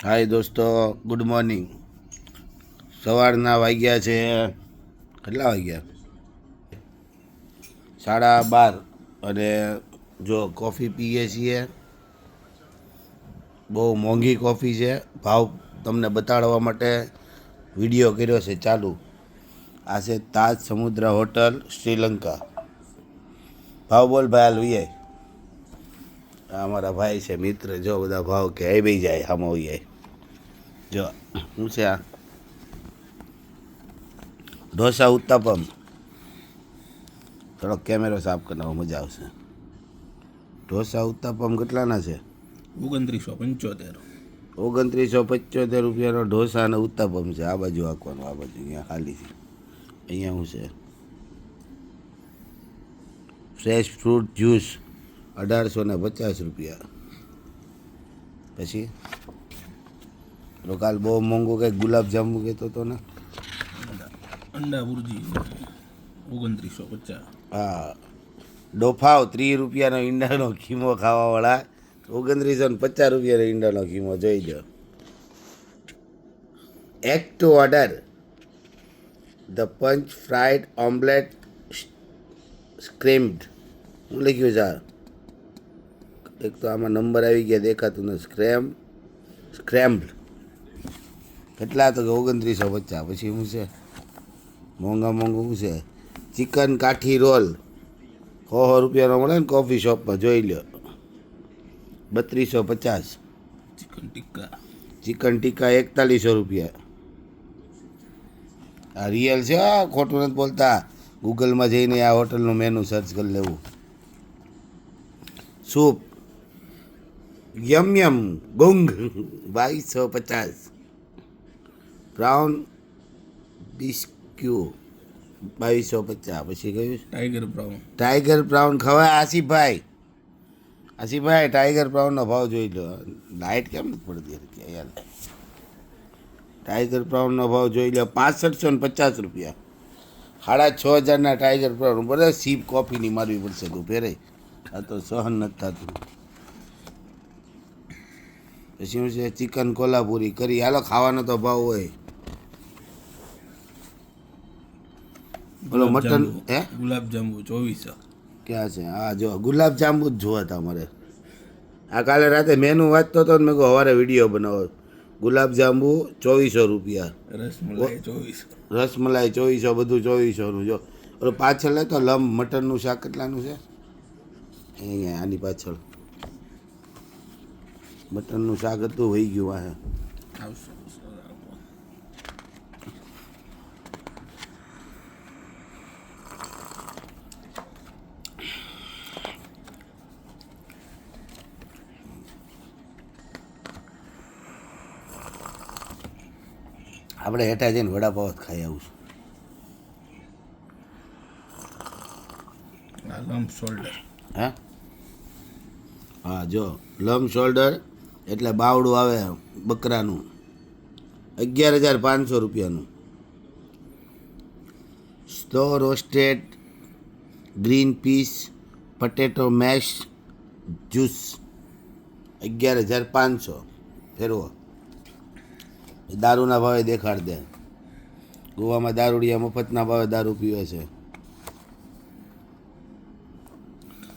હાય દોસ્તો, good morning. સવારના વાગ્યા છે કેટલા વાગ્યા? 12:30. અને જો કોફી પીએ છીએ. બહુ મોંઘી કોફી છે. ભાવ તમને બતાડવા માટે વિડીયો કર્યો છે ચાલુ. આ છે તાજ સમુદ્ર હોટલ શ્રીલંકા. ભાવ બોલ ભાઈ, હાલ વીએ. આ અમારા ભાઈ છે મિત્ર. જો બધા ભાવ કે એ બી જાય આમ વીએ. જો શું છે આ? ઢોસા ઉત્તપમ. થોડોક કેમેરો સાફ કરવાનો મજા આવશે. ઢોસા ઉત્તપમ કેટલાના છે? 2975. 2975 રૂપિયાનો ઢોસા અને ઉત્તપમ છે. આ બાજુ આંકવાનું, આ બાજુ અહીંયા ખાલી છે. અહીંયા શું છે? ફ્રેશ ફ્રૂટ જ્યુસ 1850 રૂપિયા. પછી કાલ બહુ મોંઘું કંઈક ગુલાબજાંબુ કહેતો હતો ને. અંડા ભુરજી 2950. હા, ડોફાવ 30 રૂપિયાનો ઈંડાનો ખીમો ખાવાવાળા 2950 રૂપિયાનો ઈંડાનો ખીમો જોઈ દો. Egg to order the punch fried omelette scrambled. શું લખ્યું છે? એક તો આમાં નંબર આવી ગયા દેખાતું ને. સ્ક્રેમ્ડ કેટલા? તો કે 2950. પછી શું છે? મોંઘું શું છે? ચિકન કાઠી રોલ 100 રૂપિયાનો મળે ને કોફી શોપમાં, જોઈ લો. 3250. ચિકન ટિક્કા 4100 રૂપિયા. આ રિયલ છે, ખોટું નથી બોલતા. ગૂગલમાં જઈને આ હોટલનું મેનુ સર્ચ કરી લેવું. સૂપ યમ ગુંગ 2250. બ્રાઉન બિસ્ક્યુ 2250. પછી કયું? ટાઈગર બ્રાઉન ખવાય? આસિફભાઈ ટાઈગર બ્રાઉનનો ભાવ જોઈ લો. લાઇટ કેમ નથી પડતી યાર? ટાઈગર બ્રાઉનનો ભાવ જોઈ લો. 6550 રૂપિયા. 6500 ટાઈગર બ્રાઉન. બરાબર, સીપ કોફીની મારવી પડશે તું ફેરે. આ તો સહન નથી થતું. પછી શું છે? ચિકન કોલ્હાપુરી કરી. હાલો, ખાવાનો તો ભાવ હોય. બોલો મટન. હે, ગુલાબજાંબુ 2400. ક્યાં છે? હા, જો ગુલાબજાંબુ જ જોવા હતા અમારે. આ કાલે રાતે મેનુ વાંચતો હતો ને મેં કહું સવારે વિડીયો બનાવો. ગુલાબજાંબુ 2400 રૂપિયા. રસમલાઈ 2400. બધું 2400નું. જો ઓલું પાછળ લે તો લંબ મટનનું શાક કેટલાનું છે? અહીંયા આની પાછળ મટનનું શાક હતું, વહી ગયું વાહે. આપણે હેઠા જઈને વડાપાવ જ ખાઈ આવું છું. હે, હા, જો લમ શોલ્ડર એટલે બાવડું આવે બકરાનું 11,500 રૂપિયાનું. Slow roasted green peas potato mash juice 11,500. ફેરવો. દારૂના ભાવે દેખાડ દે. ગોવામાં દારૂડિયા મફતના ભાવે દારૂ પીવે છે.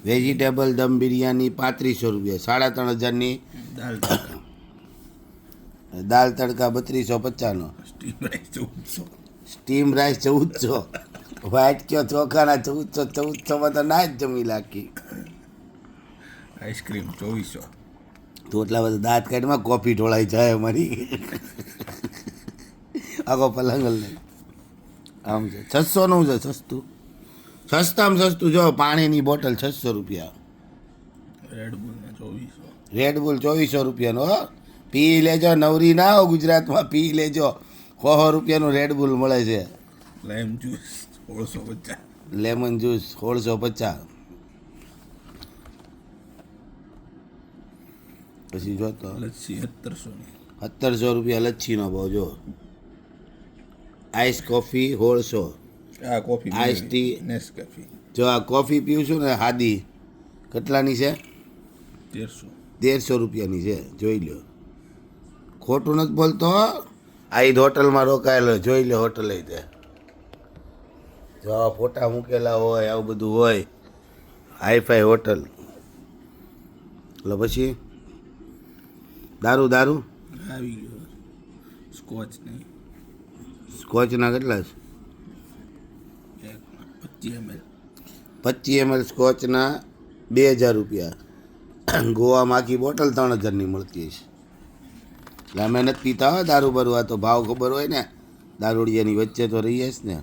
વેજીટેબલ દમ બિરયાની 3500 રૂપિયા. 3500ની દાલ તડકા 3250નો. Steam rice 1400. વ્હાઈટ કયો ચોખાના 1400 તો ના જ જમી લાગી. આઈસ્ક્રીમ 2400. તું એટલા બધા દાંત કાઢમાં કોફી ઢોળાઈ જાય અમારી. આખો પલંગ નહીં. આમ છે 600નું છે સસ્તું. સસ્તામાં સસ્તું જો પાણીની બોટલ 600 રૂપિયા. રેડબુલ 2400 રૂપિયાનો. પી લેજો, નવરી ના હો ગુજરાતમાં, પી લેજો. 100 રૂપિયાનું રેડબુલ મળે છે. Lemon juice 1650. Lemon juice 1650. પછી જો તો લચ્છી 1700 રૂપિયા લચ્છીનો ભાવ. જો આઈસ કોફી 1600. આ કોફી આઈસ ટી નેસકેફે. જો આ કોફી પીવું છું ને હાદી, કેટલાની છે? 1300. 150 રૂપિયાની છે, જોઈ લો. ખોટું નથી બોલતો. આ ઈદ હોટલમાં રોકાયેલો, જોઈ લે હોટલ તે. જો ફોટા મૂકેલા હોય, આવું બધું હોય, હાઈફાઈ હોટલ. એટલે પછી દારૂ આવી ગયો સ્કોચ નહીં સ્કોચના કેટલા છે? 25 ml 25 ml સ્કોચના 2000 રૂપિયા. ગોવામાં આખી બોટલ 3000ની મળતી હશે. એટલે અમે નથી પીતા હોય દારૂ બારૂ. આ તો ભાવ ખબર હોય ને, દારૂડિયાની વચ્ચે તો રહીએ જ ને.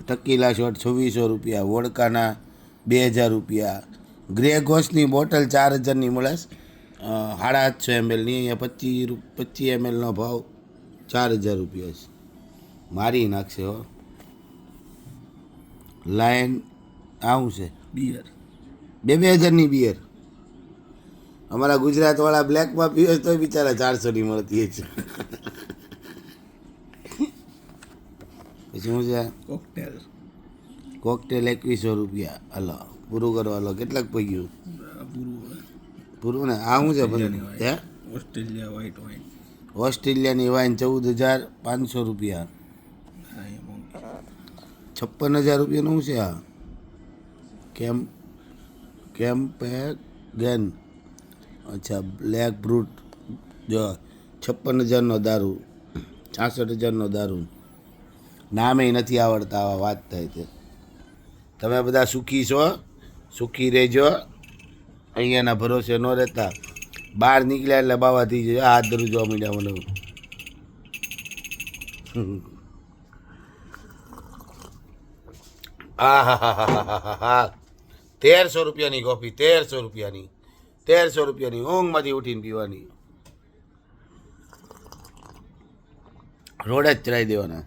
ટકીલા શોટ 2600 રૂપિયા, વોડકાના 2000 રૂપિયા, ગ્રે ઘોસની બોટલ 4000ની મળે છે, 750 mlની. અહીંયા 25 mlનો ભાવ 4000 રૂપિયા છે. મારી નાખશે હો. લાયન આવું છે બિયર 2000ની બિયર. અમારા ગુજરાતવાળા બ્લેકમાં પીવે તો બિચારા 400ની મળતી છે. પછી શું છે? કોકટેલ 2100 રૂપિયા. હલો પૂરું કરો. હલો કેટલાક પગ્યું પૂરું ને? આ શું છે બધું? હે ઓસ્ટ્રેલિયા વ્હાઈટ વાઇન ઓસ્ટ્રેલિયાની વાઇન 14500 રૂપિયા. હા એ મોંઘી 56000 રૂપિયાનું શું છે આ? કેમ્પેગન. અચ્છા બ્લેક બ્રૂટ. જો 56000નો દારૂ, 66000નો દારૂ. નામે નથી આવડતા. આવા વાત થાય છે. તમે બધા સુખી છો, સુખી રહેજો. અહીંયાના ભરોસે ન રહેતા. બહાર નીકળ્યા એટલે બાવા થઈ જાય. હાથ ધરું જોવા માંડ્યા મને. હા હા હા હા હા હા 1300 રૂપિયાની કોફી, 1300 રૂપિયાની, 1300 રૂપિયાની. ઊંઘમાંથી ઉઠીને પીવાની. રોડ જ ચડાવી દેવાના.